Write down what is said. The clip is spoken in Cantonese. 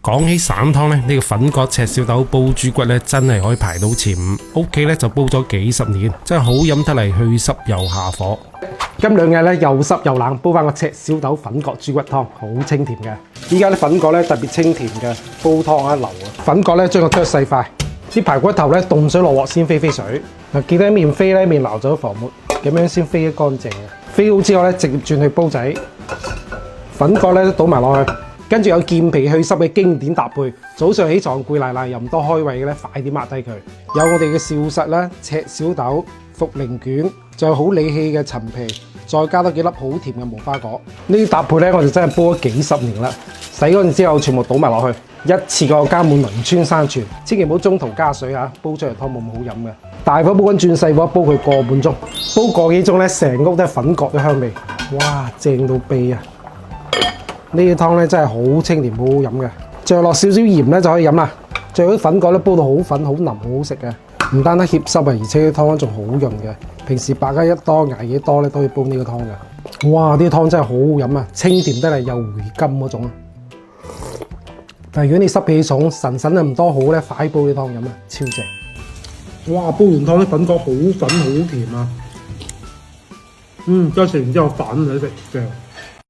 講起散湯咧，呢個粉葛赤小豆煲豬骨咧，真係可以排到前五。屋企咧就煲咗幾十年，真係好飲得嚟，去濕又下火。今兩日咧又濕又冷，煲翻個赤小豆粉葛豬骨湯，好清甜嘅。依家啲粉葛咧特別清甜嘅，煲湯一流啊！粉葛咧將佢剁細塊，啲排骨頭咧凍水落鑊先飛水。嗱，記得一面飛咧，面撈走浮沫，咁樣先飛得乾淨嘅。飛好之後咧，直接轉去煲仔，粉葛咧都倒埋落去。跟住有健脾去濕嘅經典搭配，早上起床攰賴賴又唔多開胃嘅咧，快啲抹低佢。有我哋嘅少實啦、赤小豆、茯苓卷，仲有好理氣嘅陳皮，再加多幾粒好甜嘅無花果。呢啲搭配咧，我哋真係煲咗幾十年啦。洗乾淨之後，全部倒埋落去，一次過加滿輪穿山泉，千祈唔好中途加水嚇，煲出嚟湯冇咁好飲嘅。大火煲緊，轉細火煲佢個半鐘，煲個幾鐘咧，成屋都係粉葛嘅香味，哇，正到痹啊！呢啲湯咧真係好清甜，好好飲嘅，再落少少鹽咧就可以飲啦。最好啲粉葛咧煲到好粉、好腍、好好食嘅，唔單得協濕啊，而且啲湯仲好潤嘅。平時百家一多、捱夜多咧都可以煲呢個湯嘅。哇！啲湯真係好好飲啊，清甜得嚟又回甘嗰種啊。但係如果你濕氣重、神啊唔多好咧，快煲啲湯飲啊，超正！哇！煲完湯啲粉葛好粉好甜啊，加食完之後飯都食正。